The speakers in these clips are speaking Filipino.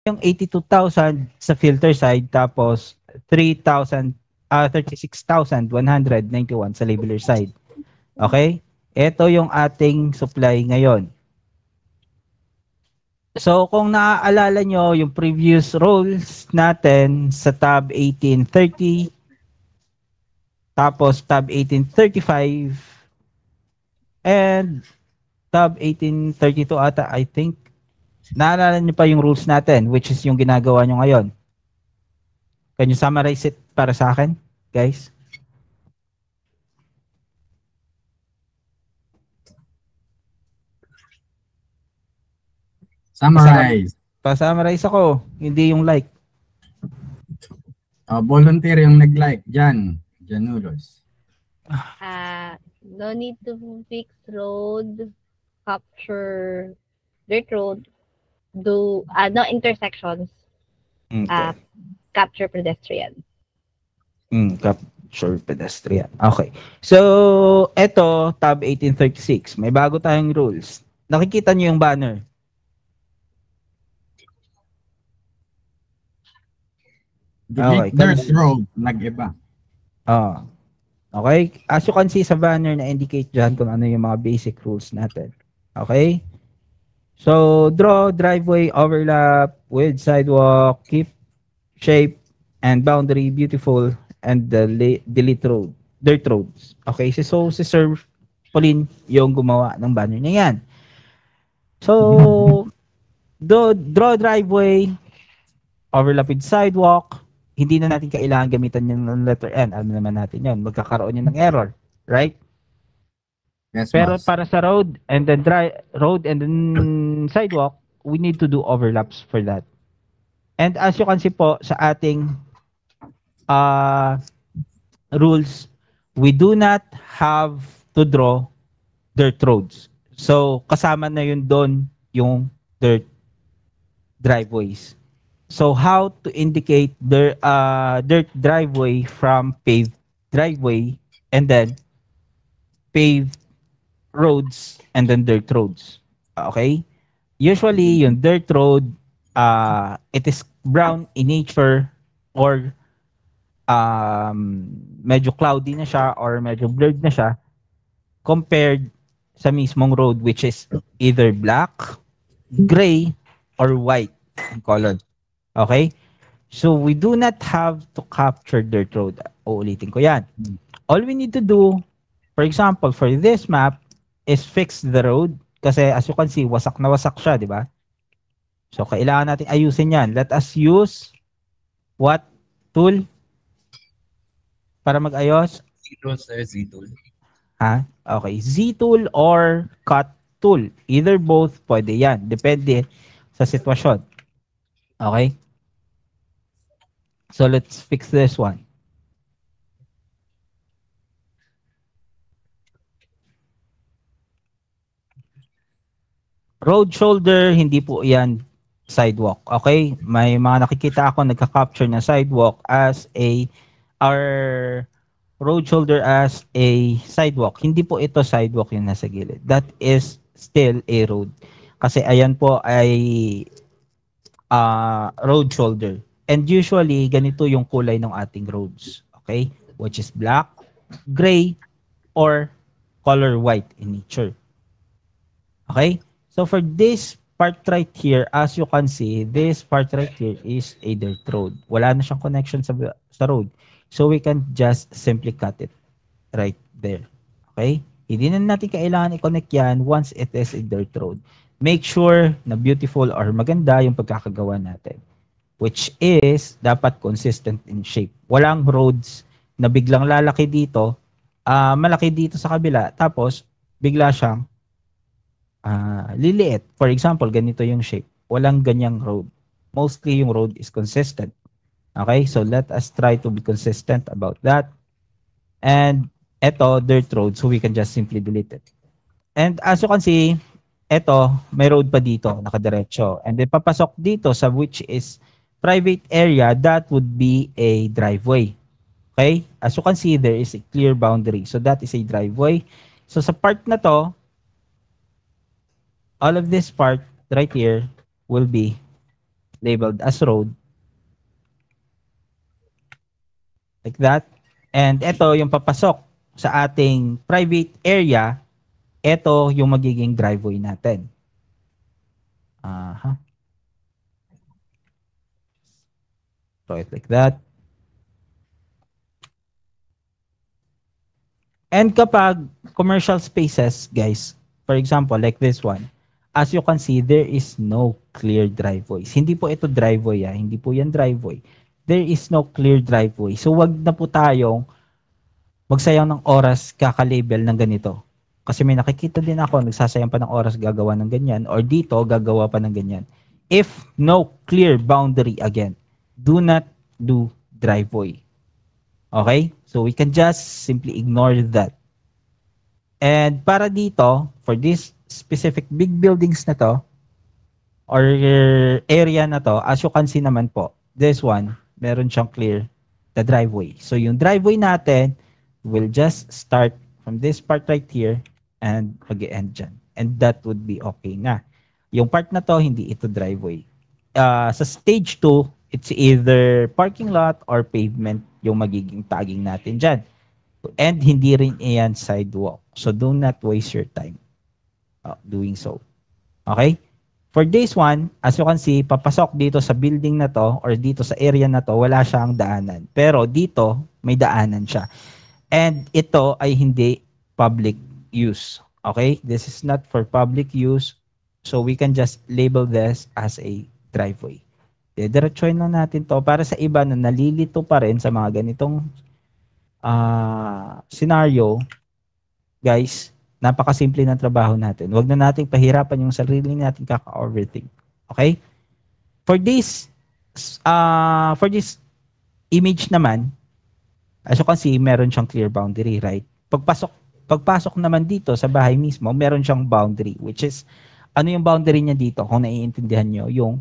yung 82,000 sa filter side tapos 36,191 sa labeler side. Okay? Ito yung ating supply ngayon. So kung naaalala nyo yung previous roles natin sa tab 1830 tapos tab 1835 and tab 1832 ata I think. Naalala nyo pa yung rules natin which is yung ginagawa nyo ngayon. Can you summarize it para sa akin, guys? Summarize. Pa-summarize ako, hindi yung like. Volunteer yung nag-like. Janulos. No need to fix road, capture dirt road, do no intersections, Okay. capture pedestrian. Capture pedestrian. Okay. So, eto, tab 1836. May bago tayong rules. Nakikita nyo yung banner. Delete dirt road. Nag-iba. Okay? As you can see sa banner na indicate dyan kung ano yung mga basic rules natin. Okay? So, draw driveway overlap with sidewalk, keep shape and boundary beautiful, and delete dirt roads. Okay? So, si Sir Pauline yung gumawa ng banner na yan. So, draw driveway, overlap with sidewalk, hindi na natin kailangan gamitan yung letter N. Ano naman natin yun? Magkakaroon yun ng error. Right? Yes, Pero boss. para sa road and then sidewalk, we need to do overlaps for that. And as you can see po sa ating rules, we do not have to draw dirt roads. So, kasama na yun doon yung dirt driveways. So, how to indicate the dirt driveway from paved driveway and then paved roads and then dirt roads. Okay? Usually, yung dirt road, it is brown in nature or medyo cloudy na siya or medyo blurred na siya compared sa mismong road which is either black, gray, or white in color. Okay? So, we do not have to capture dirt road. Uulitin ko yan. All we need to do, for example, for this map, is fix the road. Kasi as you can see, wasak na wasak siya, di ba? So, kailangan natin ayusin yan. Let us use what tool para mag-ayos? Z-tool, sir. Z-tool. Ha? Okay. Z-tool or cut tool. Either both, pwede yan. Depende sa sitwasyon. Okay? So, let's fix this one. Road shoulder, hindi po yan sidewalk. Okay? May mga nakikita ako nagka-capture na sidewalk as our road shoulder as a sidewalk. Hindi po ito sidewalk yung nasa gilid. That is still a road. Kasi ayan po ay road shoulder. And usually, ganito yung kulay ng ating roads. Okay? Which is black, gray, or color white in nature. Okay? So for this part right here, as you can see, this part right here is a dirt road. Wala na siyang connection sa road. So we can just simply cut it right there. Okay? Hindi na natin kailangan i-connect yan once it is a dirt road. Make sure na beautiful or maganda yung pagkakagawa natin. Which is dapat consistent in shape. Walang roads na biglang lalaki dito, malaki dito sa kabila, tapos bigla siyang liliit. For example, ganito yung shape. Walang ganyang road. Mostly yung road is consistent. Okay? So let us try to be consistent about that. And eto, dirt road. So we can just simply delete it. And as you can see, eto, may road pa dito, nakadiretso. And then papasok dito sa which is private area, that would be a driveway. Okay? As you can see, there is a clear boundary. So that is a driveway. So sa part na to, all of this part right here will be labeled as road. Like that. And ito yung papasok sa ating private area. Ito yung magiging driveway natin. So it like that. And kapag commercial spaces, guys, for example, like this one, as you can see, there is no clear driveways. Hindi po ito driveway, hindi po yan driveway. There is no clear driveway. So wag na po tayong magsayang ng oras kaka-label ng ganito. Kasi may nakikita din ako, nagsasayang pa ng oras gagawa ng ganyan, or dito, gagawa pa ng ganyan. If no clear boundary again, do not do driveway. Okay? So we can just simply ignore that. And para dito, for this specific big buildings na to, or area na to, as you can see naman po, this one, meron siyang clear the driveway. So yung driveway natin will just start from this part right here and mag-end dyan. And that would be okay na. Yung part na to, hindi ito driveway. Sa stage 2, it's either parking lot or pavement yung magiging tagging natin dyan. And hindi rin iyan sidewalk. So do not waste your time doing so. Okay? For this one, as you can see, papasok dito sa building na to or dito sa area na to, wala siyang daanan. Pero dito, may daanan siya. And ito ay hindi public use. Okay? This is not for public use. So we can just label this as a driveway. Diretsuhin lang natin to para sa iba na nalilito pa rin sa mga ganitong scenario. Guys, napakasimple ng trabaho natin. Huwag na nating pahirapan yung sarili natin kaka-overthink. Okay? For this image naman, as you can see, meron siyang clear boundary, right? Pagpasok naman dito sa bahay mismo, meron siyang boundary, which is, ano yung boundary niya dito? Kung naiintindihan nyo, yung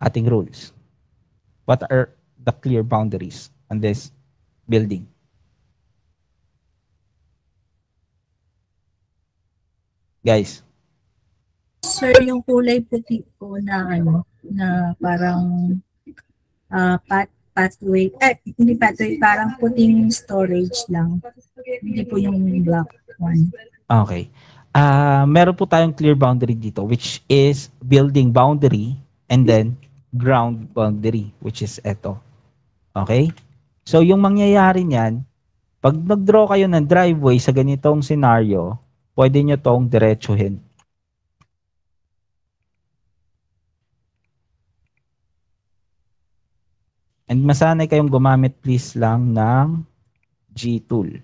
ating rules. What are the clear boundaries on this building? Guys. Sir, yung kulay puti po na na parang pathway, hindi pathway, parang puting storage lang. Hindi po yung black one. Okay. Meron po tayong clear boundary dito, which is building boundary and then ground boundary, which is ito. Okay? So, yung mangyayari niyan, pag nag-draw kayo ng driveway sa ganitong scenario, pwede nyo tong diretsuhin. And masanay kayong gumamit please lang ng G-tool.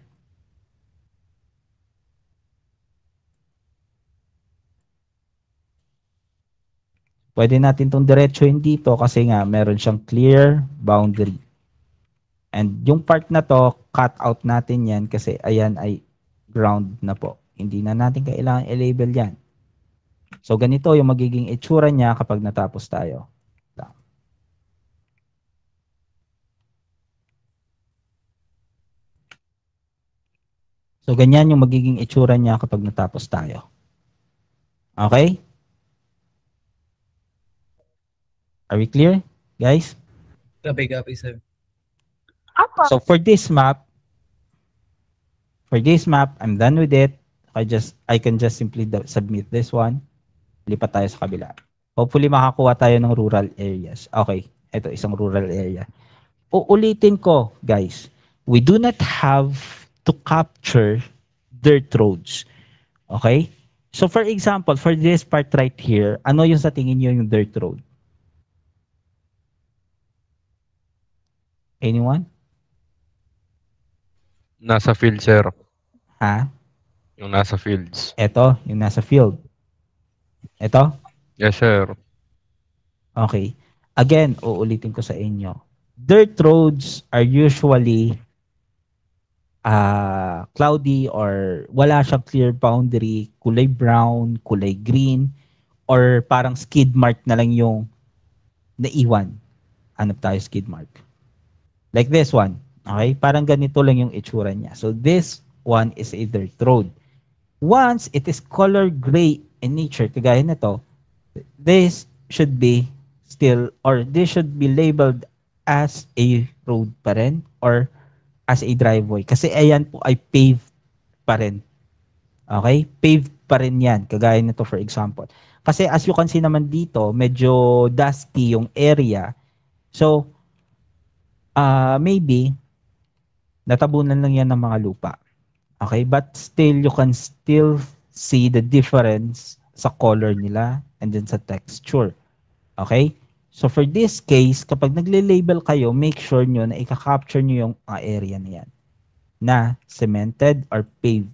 Pwede natin itong diretsuhin dito kasi nga meron siyang clear boundary. And yung part na to, cut out natin yan kasi ayan ay ground na po. Hindi na natin kailangan i-label yan. So ganito yung magiging itsura niya kapag natapos tayo. So ganyan yung magiging itsura niya kapag natapos tayo. Okay? Are we clear, guys? Copy, sir. So for this map, I'm done with it. I can just simply submit this one. Lipat tayo sa kabila. Hopefully makakuha tayo ng rural areas. Okay, ito isang rural area. Uulitin ko, guys. We do not have to capture dirt roads. Okay? So for example, for this part right here, ano yung sa tingin niyo yung dirt road? Anyone? Nasa field, sir. Ha? Yung nasa fields. Ito, yung nasa field. Ito? Yes, sir. Okay. Again, uulitin ko sa inyo. Dirt roads are usually cloudy or wala siyang clear boundary, kulay brown, kulay green, or parang skid mark na lang yung naiwan. Hanap tayo skid mark. Like this one. Okay? Parang ganito lang yung itsura niya. So this one is a dirt road. Once it is color gray in nature, kagaya na to, this should be still, or this should be labeled as a road pa rin or as a driveway. Kasi ayan po ay paved pa rin. Okay? Paved pa rin yan. Kagaya nito for example. Kasi as you can see naman dito, medyo dusty yung area. So, maybe, natabunan lang yan ng mga lupa. Okay? But still, you can still see the difference sa color nila and then sa texture. Okay? So, for this case, kapag nagle-label kayo, make sure nyo na i-capture nyo yung area na yan na cemented or paved.